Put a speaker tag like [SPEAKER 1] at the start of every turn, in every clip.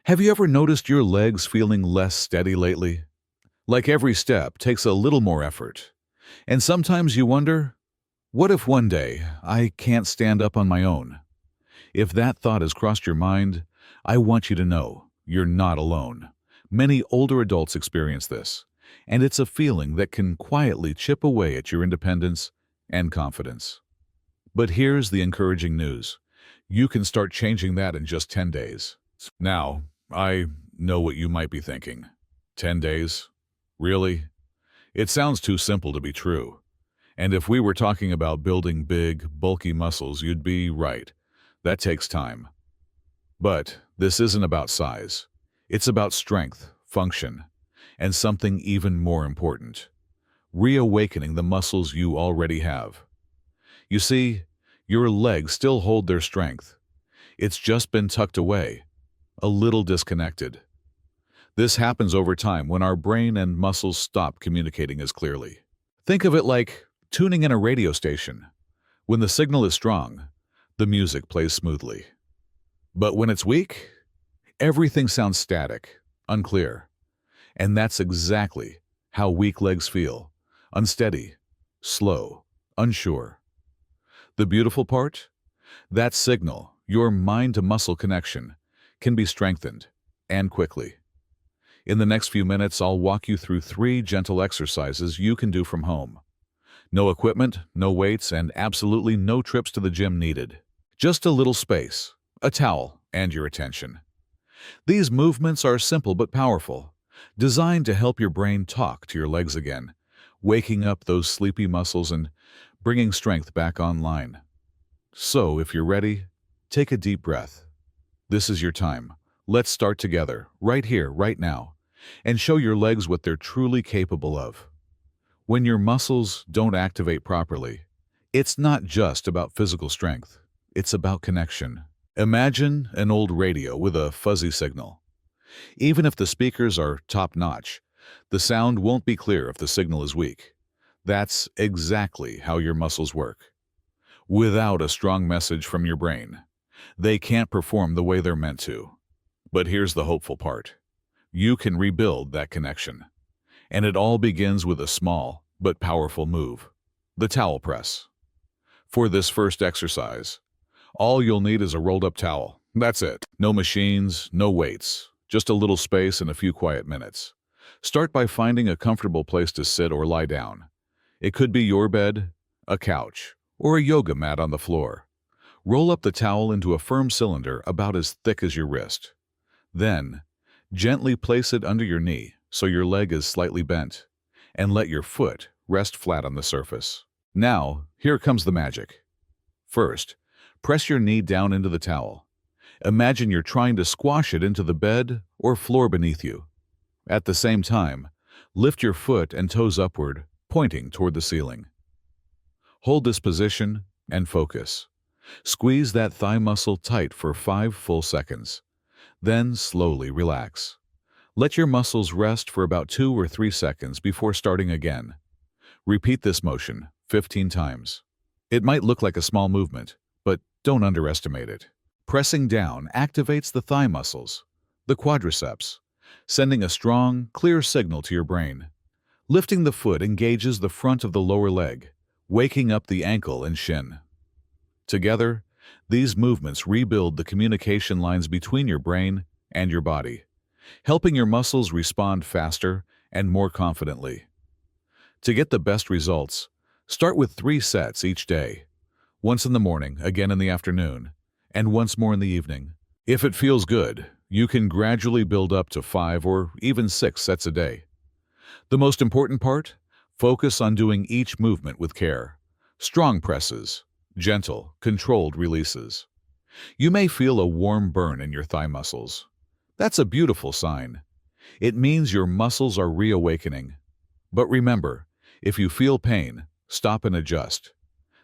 [SPEAKER 1] Have you ever noticed your legs feeling less steady lately? Like every step takes a little more effort. And sometimes you wonder, what if one day I can't stand up on my own? If that thought has crossed your mind, I want you to know you're not alone. Many older adults experience this, and it's a feeling that can quietly chip away at your independence and confidence. But here's the encouraging news. You can start changing that in just 10 days. Now, I know what you might be thinking. 10 days? Really? It sounds too simple to be true. And if we were talking about building big, bulky muscles, you'd be right. That takes time. But this isn't about size. It's about strength, function, and something even more important: reawakening the muscles you already have. You see, your legs still hold their strength. It's just been tucked away, a little disconnected. This happens over time when our brain and muscles stop communicating as clearly. Think of it like tuning in a radio station. When the signal is strong, the music plays smoothly. But when it's weak, everything sounds static, unclear. And that's exactly how weak legs feel: unsteady, slow, unsure. The beautiful part? That signal, your mind-to-muscle connection, can be strengthened, and quickly. In the next few minutes, I'll walk you through 3 gentle exercises you can do from home. No equipment, no weights, and absolutely no trips to the gym needed. Just a little space, a towel, and your attention. These movements are simple but powerful, designed to help your brain talk to your legs again, waking up those sleepy muscles and bringing strength back online. So, if you're ready, take a deep breath. This is your time. Let's start together, right here, right now, and show your legs what they're truly capable of. When your muscles don't activate properly, it's not just about physical strength. It's about connection. Imagine an old radio with a fuzzy signal. Even if the speakers are top-notch, the sound won't be clear if the signal is weak. That's exactly how your muscles work. Without a strong message from your brain, they can't perform the way they're meant to. But here's the hopeful part. You can rebuild that connection. And it all begins with a small but powerful move: the towel press. For this first exercise, all you'll need is a rolled-up towel. That's it. No machines, no weights, just a little space and a few quiet minutes. Start by finding a comfortable place to sit or lie down. It could be your bed, a couch, or a yoga mat on the floor. Roll up the towel into a firm cylinder about as thick as your wrist. Then, gently place it under your knee so your leg is slightly bent, and let your foot rest flat on the surface. Now, here comes the magic. First, press your knee down into the towel. Imagine you're trying to squash it into the bed or floor beneath you. At the same time, lift your foot and toes upward, pointing toward the ceiling. Hold this position and focus. Squeeze that thigh muscle tight for 5 full seconds. Then slowly relax. Let your muscles rest for about 2 or 3 seconds before starting again. Repeat this motion 15 times. It might look like a small movement, but don't underestimate it. Pressing down activates the thigh muscles, the quadriceps, sending a strong, clear signal to your brain. Lifting the foot engages the front of the lower leg, waking up the ankle and shin. Together, these movements rebuild the communication lines between your brain and your body, helping your muscles respond faster and more confidently. To get the best results, start with 3 sets each day. Once in the morning, again in the afternoon, and once more in the evening. If it feels good, you can gradually build up to 5 or even 6 sets a day. The most important part? Focus on doing each movement with care. Strong presses, gentle, controlled releases. You may feel a warm burn in your thigh muscles. That's a beautiful sign. It means your muscles are reawakening. But remember, if you feel pain, stop and adjust.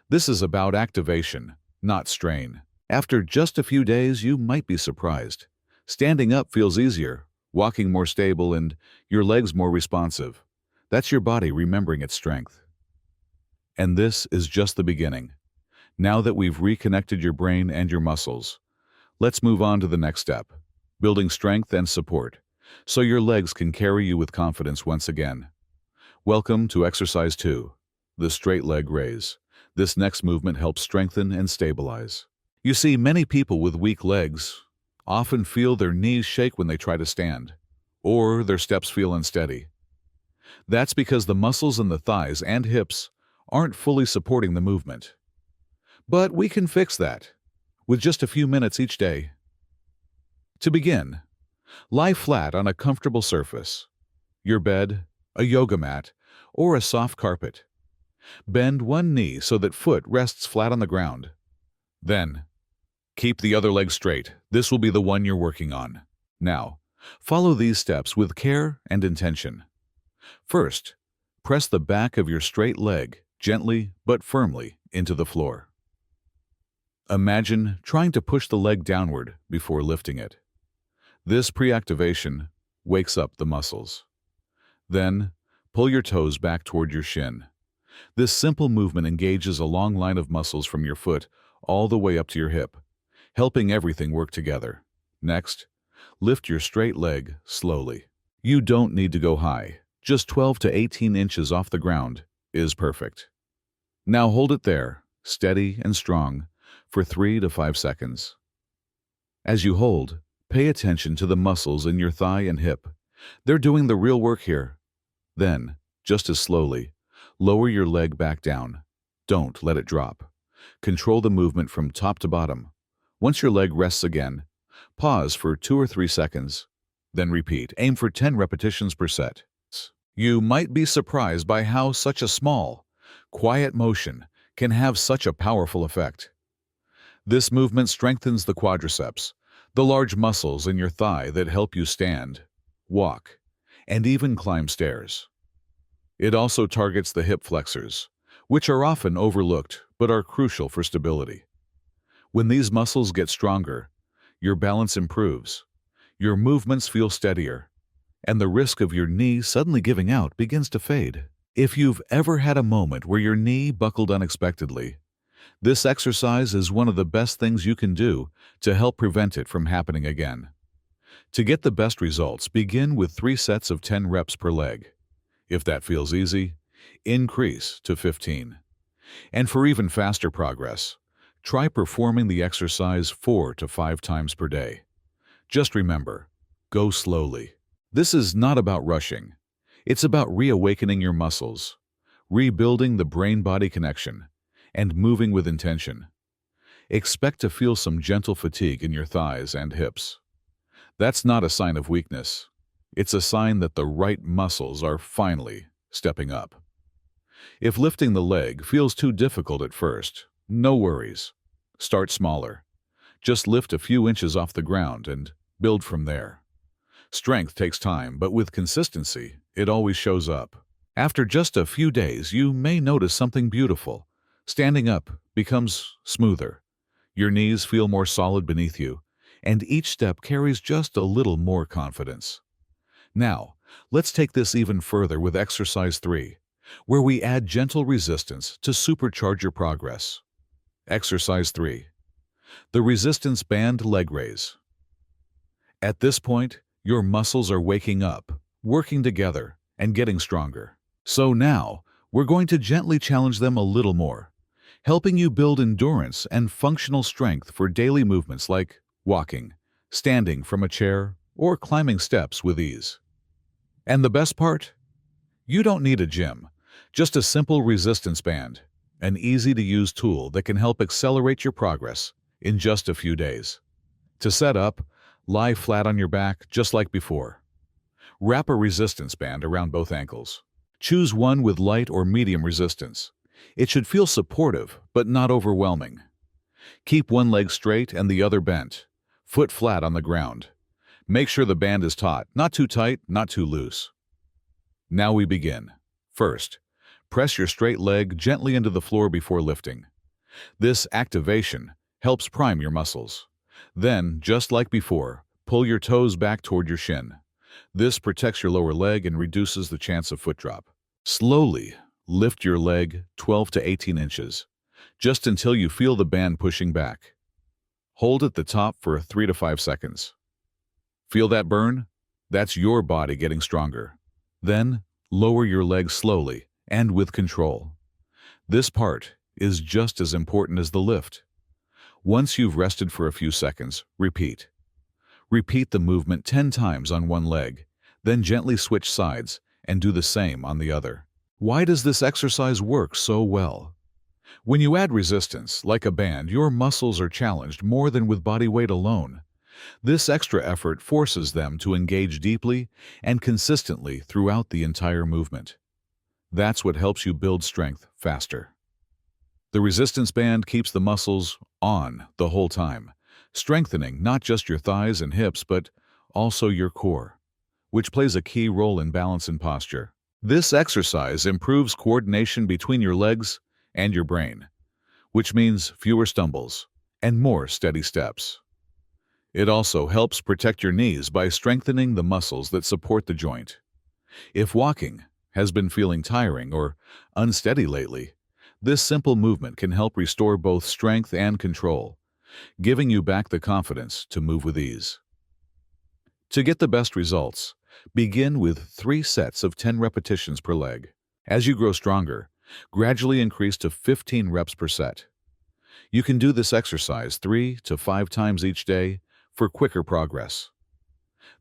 [SPEAKER 1] This is about activation, not strain. After just a few days, you might be surprised. Standing up feels easier, walking more stable, and your legs more responsive. That's your body remembering its strength. And this is just the beginning. Now that we've reconnected your brain and your muscles, let's move on to the next step: building strength and support, so your legs can carry you with confidence once again. Welcome to exercise 2, the straight leg raise. This next movement helps strengthen and stabilize. You see, many people with weak legs often feel their knees shake when they try to stand, or their steps feel unsteady. That's because the muscles in the thighs and hips aren't fully supporting the movement. But we can fix that with just a few minutes each day. To begin, lie flat on a comfortable surface, your bed, a yoga mat, or a soft carpet. Bend one knee so that foot rests flat on the ground. Then, keep the other leg straight. This will be the one you're working on. Now, follow these steps with care and intention. First, press the back of your straight leg gently but firmly into the floor. Imagine trying to push the leg downward before lifting it. This pre-activation wakes up the muscles. Then, pull your toes back toward your shin. This simple movement engages a long line of muscles from your foot all the way up to your hip, helping everything work together. Next, lift your straight leg slowly. You don't need to go high. Just 12 to 18 inches off the ground is perfect. Now hold it there, steady and strong, for 3 to 5 seconds. As you hold, pay attention to the muscles in your thigh and hip. They're doing the real work here. Then, just as slowly, lower your leg back down. Don't let it drop. Control the movement from top to bottom. Once your leg rests again, pause for 2 or 3 seconds. Then repeat. Aim for 10 repetitions per set. You might be surprised by how such a small, quiet motion can have such a powerful effect. This movement strengthens the quadriceps, the large muscles in your thigh that help you stand, walk, and even climb stairs. It also targets the hip flexors, which are often overlooked but are crucial for stability. When these muscles get stronger, your balance improves, your movements feel steadier, and the risk of your knee suddenly giving out begins to fade. If you've ever had a moment where your knee buckled unexpectedly, this exercise is one of the best things you can do to help prevent it from happening again. To get the best results, begin with 3 sets of 10 reps per leg. If that feels easy, increase to 15. And for even faster progress, try performing the exercise 4 to 5 times per day. Just remember, go slowly. This is not about rushing. It's about reawakening your muscles, rebuilding the brain-body connection, and moving with intention. Expect to feel some gentle fatigue in your thighs and hips. That's not a sign of weakness. It's a sign that the right muscles are finally stepping up. If lifting the leg feels too difficult at first, no worries. Start smaller. Just lift a few inches off the ground and build from there. Strength takes time, but with consistency, it always shows up. After just a few days, you may notice something beautiful. Standing up becomes smoother. Your knees feel more solid beneath you, and each step carries just a little more confidence. Now, let's take this even further with exercise 3, where we add gentle resistance to supercharge your progress. Exercise 3. The resistance band leg raise. At this point, your muscles are waking up, working together, and getting stronger. So now, we're going to gently challenge them a little more, helping you build endurance and functional strength for daily movements like walking, standing from a chair, or climbing steps with ease. And the best part? You don't need a gym, just a simple resistance band, an easy-to-use tool that can help accelerate your progress in just a few days. To set up, lie flat on your back just like before. Wrap a resistance band around both ankles. Choose one with light or medium resistance. It should feel supportive, but not overwhelming. Keep one leg straight and the other bent, foot flat on the ground. Make sure the band is taut, not too tight, not too loose. Now we begin. First, press your straight leg gently into the floor before lifting. This activation helps prime your muscles. Then, just like before, pull your toes back toward your shin. This protects your lower leg and reduces the chance of foot drop. Slowly lift your leg 12 to 18 inches, just until you feel the band pushing back. Hold at the top for 3 to 5 seconds. Feel that burn? That's your body getting stronger. Then, lower your legs slowly and with control. This part is just as important as the lift. Once you've rested for a few seconds, repeat. Repeat the movement 10 times on one leg, then gently switch sides and do the same on the other. Why does this exercise work so well? When you add resistance, like a band, your muscles are challenged more than with body weight alone. This extra effort forces them to engage deeply and consistently throughout the entire movement. That's what helps you build strength faster. The resistance band keeps the muscles on the whole time, strengthening not just your thighs and hips, but also your core, which plays a key role in balance and posture. This exercise improves coordination between your legs and your brain, which means fewer stumbles and more steady steps. It also helps protect your knees by strengthening the muscles that support the joint. If walking has been feeling tiring or unsteady lately, this simple movement can help restore both strength and control, giving you back the confidence to move with ease. To get the best results, begin with 3 sets of 10 repetitions per leg. As you grow stronger, gradually increase to 15 reps per set. You can do this exercise 3 to 5 times each day for quicker progress.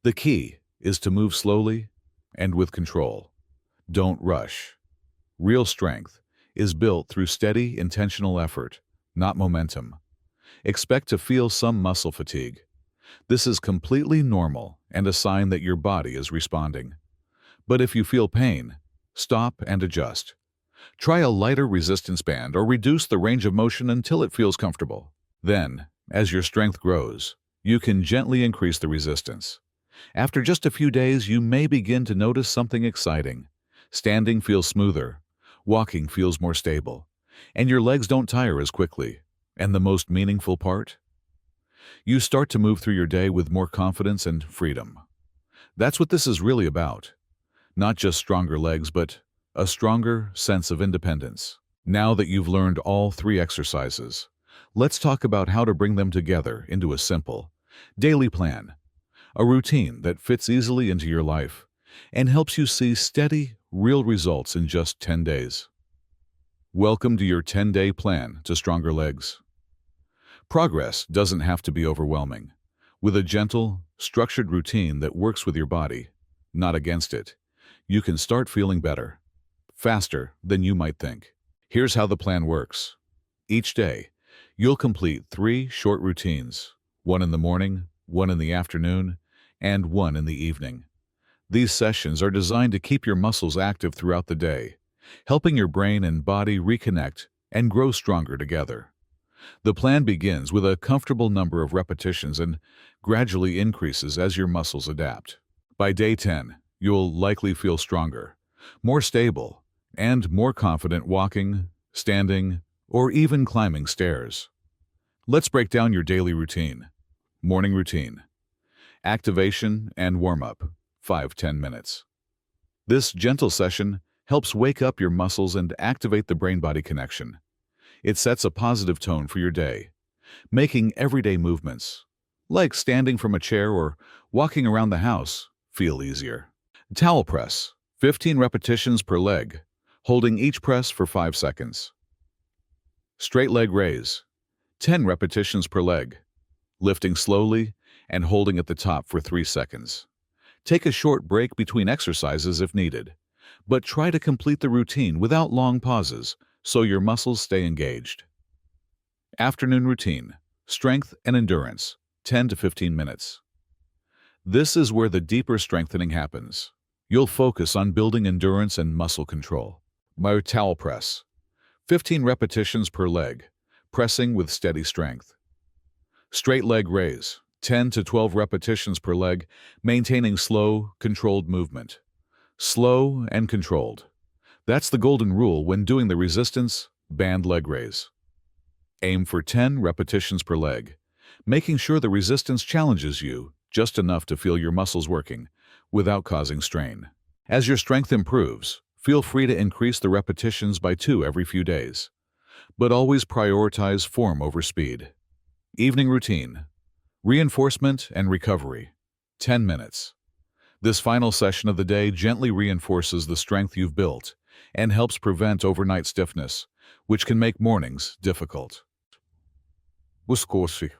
[SPEAKER 1] The key is to move slowly and with control. Don't rush. Real strength is built through steady, intentional effort, not momentum. Expect to feel some muscle fatigue. This is completely normal and a sign that your body is responding. But if you feel pain, stop and adjust. Try a lighter resistance band or reduce the range of motion until it feels comfortable. Then, as your strength grows, you can gently increase the resistance. After just a few days, you may begin to notice something exciting. Standing feels smoother, walking feels more stable, and your legs don't tire as quickly. And the most meaningful part? You start to move through your day with more confidence and freedom. That's what this is really about. Not just stronger legs, but a stronger sense of independence. Now that you've learned all 3 exercises, let's talk about how to bring them together into a simple, daily plan, a routine that fits easily into your life and helps you see steady, real results in just 10 days. Welcome to your 10-day plan to stronger legs. Progress doesn't have to be overwhelming. With a gentle, structured routine that works with your body, not against it, you can start feeling better, faster than you might think. Here's how the plan works. Each day, you'll complete 3 short routines, 1 in the morning, 1 in the afternoon, and 1 in the evening. These sessions are designed to keep your muscles active throughout the day, helping your brain and body reconnect and grow stronger together. The plan begins with a comfortable number of repetitions and gradually increases as your muscles adapt. By day 10, you'll likely feel stronger, more stable, and more confident walking, standing, or even climbing stairs. Let's break down your daily routine. Morning routine. Activation and warm-up, 5-10 minutes. This gentle session helps wake up your muscles and activate the brain-body connection. It sets a positive tone for your day, making everyday movements, like standing from a chair or walking around the house, feel easier. Towel press, 15 repetitions per leg, holding each press for 5 seconds. Straight leg raise, 10 repetitions per leg, lifting slowly and holding at the top for 3 seconds. Take a short break between exercises if needed, but try to complete the routine without long pauses so your muscles stay engaged. Afternoon routine, strength and endurance, 10 to 15 minutes. This is where the deeper strengthening happens. You'll focus on building endurance and muscle control. My towel press, 15 repetitions per leg, pressing with steady strength. Straight leg raise, 10 to 12 repetitions per leg, maintaining slow, controlled movement. Slow and controlled. That's the golden rule when doing the resistance band leg raise. Aim for 10 repetitions per leg, making sure the resistance challenges you just enough to feel your muscles working without causing strain. As your strength improves, feel free to increase the repetitions by 2 every few days, but always prioritize form over speed. Evening routine, reinforcement and recovery, 10 minutes. This final session of the day gently reinforces the strength you've built and helps prevent overnight stiffness, which can make mornings difficult. Uskosi.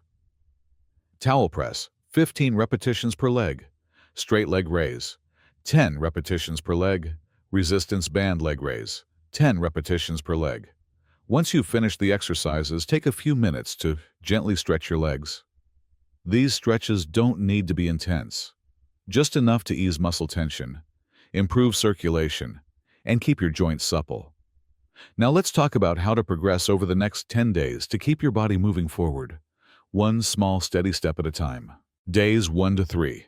[SPEAKER 1] Towel press, 15 repetitions per leg. Straight leg raise, 10 repetitions per leg. Resistance band leg raise, 10 repetitions per leg. Once you've finished the exercises, take a few minutes to gently stretch your legs. These stretches don't need to be intense, just enough to ease muscle tension, improve circulation, and keep your joints supple. Now let's talk about how to progress over the next 10 days to keep your body moving forward, one small steady step at a time. Days 1 to 3.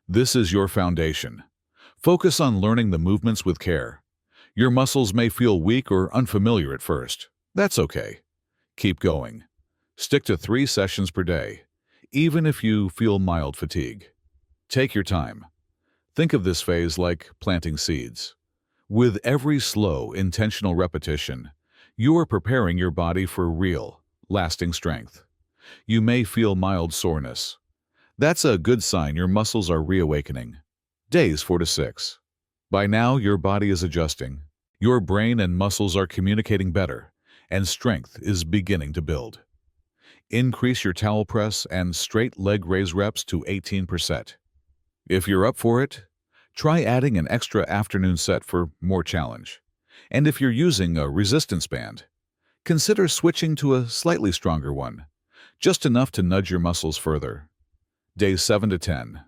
[SPEAKER 1] This is your foundation. Focus on learning the movements with care. Your muscles may feel weak or unfamiliar at first. That's okay. Keep going. Stick to 3 sessions per day, even if you feel mild fatigue. Take your time. Think of this phase like planting seeds. With every slow, intentional repetition, you are preparing your body for real, lasting strength. You may feel mild soreness. That's a good sign your muscles are reawakening. Days 4 to 6. By now, your body is adjusting. Your brain and muscles are communicating better, and strength is beginning to build. Increase your towel press and straight leg raise reps to 18%. If you're up for it, try adding an extra afternoon set for more challenge. And if you're using a resistance band, consider switching to a slightly stronger one, just enough to nudge your muscles further. Days 7 to 10.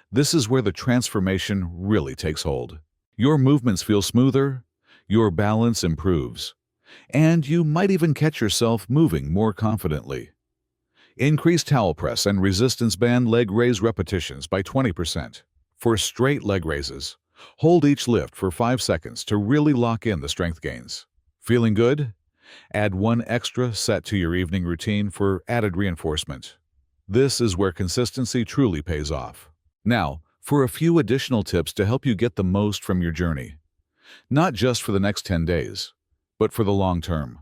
[SPEAKER 1] This is where the transformation really takes hold. Your movements feel smoother, your balance improves, and you might even catch yourself moving more confidently. Increase towel press and resistance band leg raise repetitions by 20%. For straight leg raises, hold each lift for 5 seconds to really lock in the strength gains. Feeling good? Add 1 extra set to your evening routine for added reinforcement. This is where consistency truly pays off. Now, for a few additional tips to help you get the most from your journey. Not just for the next 10 days, but for the long term.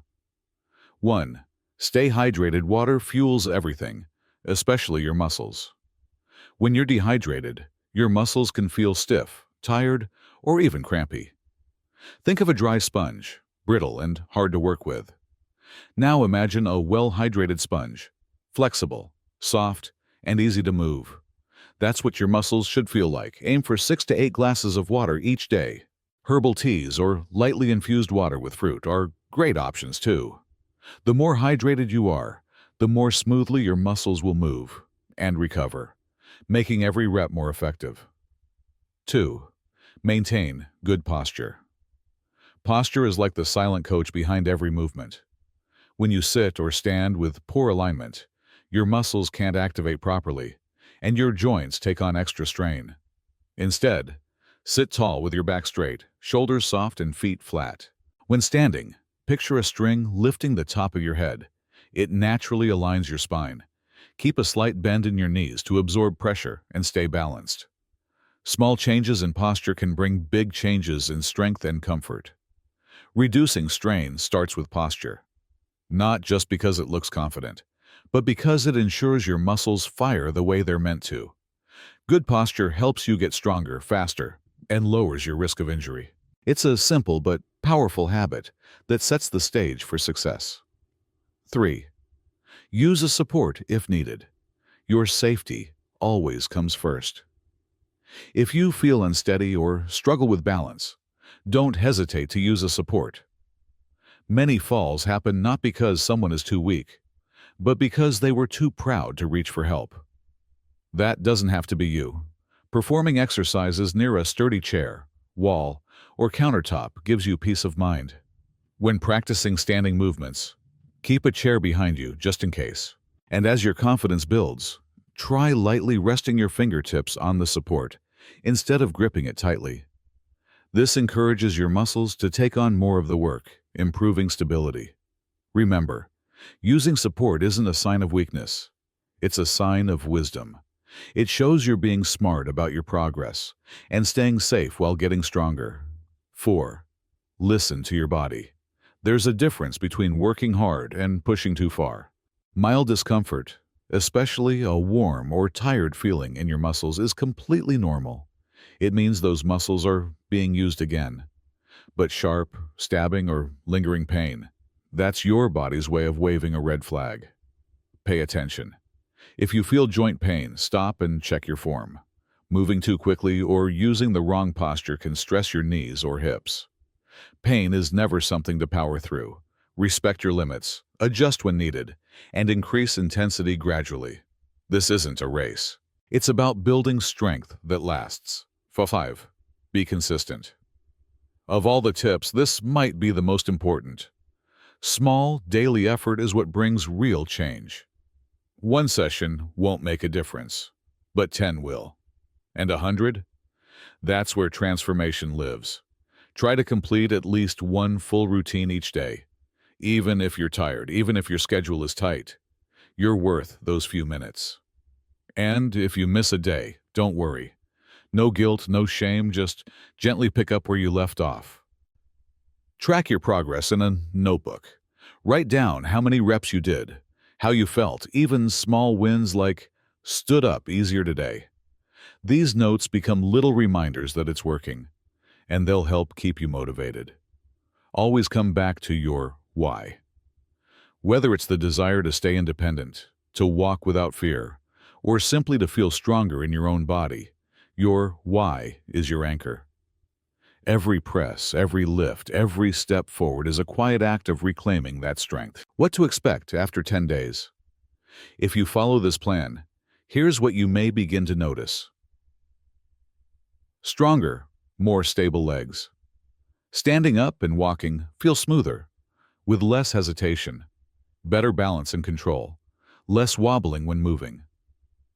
[SPEAKER 1] 1. Stay hydrated. Water fuels everything, especially your muscles. When you're dehydrated, your muscles can feel stiff, tired, or even crampy. Think of a dry sponge, brittle and hard to work with. Now imagine a well-hydrated sponge, flexible, soft, and easy to move. That's what your muscles should feel like. Aim for 6 to 8 glasses of water each day. Herbal teas or lightly infused water with fruit are great options too. The more hydrated you are, the more smoothly your muscles will move and recover, making every rep more effective. 2. Maintain good posture. Posture is like the silent coach behind every movement. When you sit or stand with poor alignment, your muscles can't activate properly, and your joints take on extra strain. Instead, sit tall with your back straight, shoulders soft, and feet flat. When standing, picture a string lifting the top of your head. It naturally aligns your spine. Keep a slight bend in your knees to absorb pressure and stay balanced. Small changes in posture can bring big changes in strength and comfort. Reducing strain starts with posture, not just because it looks confident, but because it ensures your muscles fire the way they're meant to. Good posture helps you get stronger faster and lowers your risk of injury. It's a simple but powerful habit that sets the stage for success. 3. Use a support if needed. Your safety always comes first. If you feel unsteady or struggle with balance, don't hesitate to use a support. Many falls happen not because someone is too weak, but because they were too proud to reach for help. That doesn't have to be you. Performing exercises near a sturdy chair, wall, or countertop gives you peace of mind. When practicing standing movements, keep a chair behind you just in case. And as your confidence builds, try lightly resting your fingertips on the support instead of gripping it tightly. This encourages your muscles to take on more of the work, improving stability. Remember, using support isn't a sign of weakness. It's a sign of wisdom. It shows you're being smart about your progress and staying safe while getting stronger. 4. Listen to your body. There's a difference between working hard and pushing too far. Mild discomfort, especially a warm or tired feeling in your muscles, is completely normal. It means those muscles are being used again. But sharp, stabbing, or lingering pain, that's your body's way of waving a red flag. Pay attention. If you feel joint pain, stop and check your form. Moving too quickly or using the wrong posture can stress your knees or hips. Pain is never something to power through. Respect your limits, adjust when needed, and increase intensity gradually. This isn't a race. It's about building strength that lasts. 5. Be consistent. Of all the tips, this might be the most important. Small, daily effort is what brings real change. One session won't make a difference, but 10 will. And 100? That's where transformation lives. Try to complete at least one full routine each day. Even if you're tired, even if your schedule is tight, you're worth those few minutes. And if you miss a day, don't worry. No guilt, no shame, just gently pick up where you left off. Track your progress in a notebook. Write down how many reps you did, how you felt, even small wins like stood up easier today. These notes become little reminders that it's working, and they'll help keep you motivated. Always come back to your why. Whether it's the desire to stay independent, to walk without fear, or simply to feel stronger in your own body, your why is your anchor. Every press, every lift, every step forward is a quiet act of reclaiming that strength. What to expect after 10 days? If you follow this plan, here's what you may begin to notice. Stronger, more stable legs. Standing up and walking feel smoother, with less hesitation. Better balance and control, less wobbling when moving.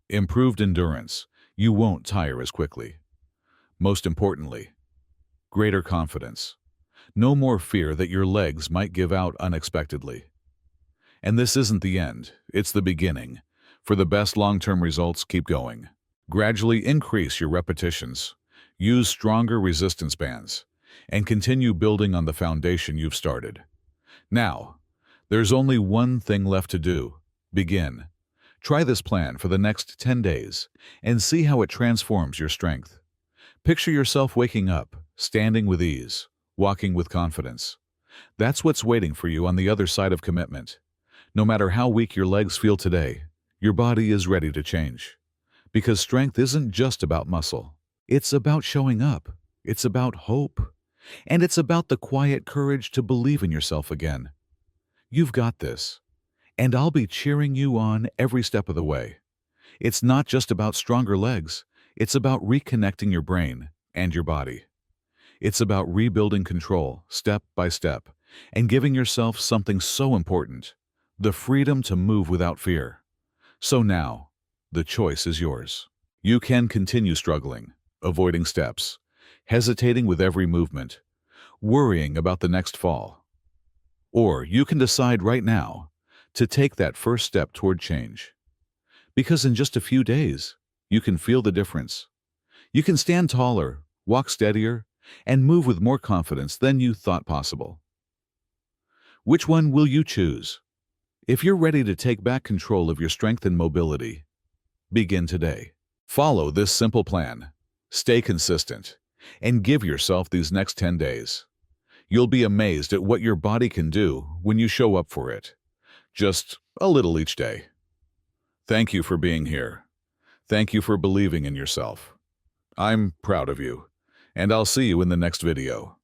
[SPEAKER 1] Improved endurance, you won't tire as quickly. Most importantly, greater confidence. No more fear that your legs might give out unexpectedly. And this isn't the end, it's the beginning. For the best long-term results, keep going. Gradually increase your repetitions, use stronger resistance bands, and continue building on the foundation you've started. Now, there's only one thing left to do. Begin. Try this plan for the next 10 days and see how it transforms your strength. Picture yourself waking up, standing with ease, walking with confidence. That's what's waiting for you on the other side of commitment. No matter how weak your legs feel today, your body is ready to change. Because strength isn't just about muscle. It's about showing up. It's about hope. And it's about the quiet courage to believe in yourself again. You've got this. And I'll be cheering you on every step of the way. It's not just about stronger legs. It's about reconnecting your brain and your body. It's about rebuilding control, step by step, and giving yourself something so important, the freedom to move without fear. So now, the choice is yours. You can continue struggling, avoiding steps, hesitating with every movement, worrying about the next fall. Or you can decide right now to take that first step toward change. Because in just a few days, you can feel the difference. You can stand taller, walk steadier, and move with more confidence than you thought possible. Which one will you choose? If you're ready to take back control of your strength and mobility, begin today. Follow this simple plan. Stay consistent, and give yourself these next 10 days. You'll be amazed at what your body can do when you show up for it. Just a little each day. Thank you for being here. Thank you for believing in yourself. I'm proud of you, and I'll see you in the next video.